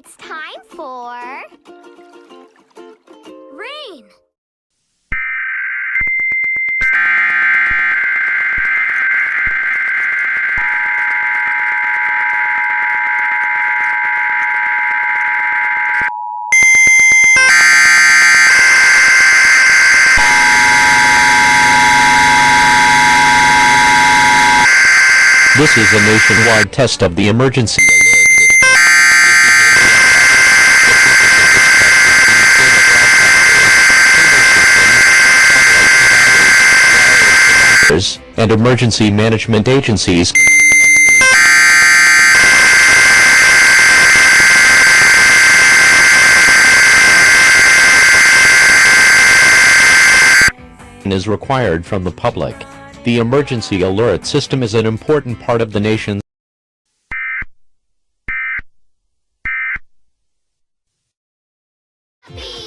It's time for rain. This is a nationwide test of the emergency alert system. And emergency management agencies is required from the public. The emergency alert system is an important part of the nation's Happy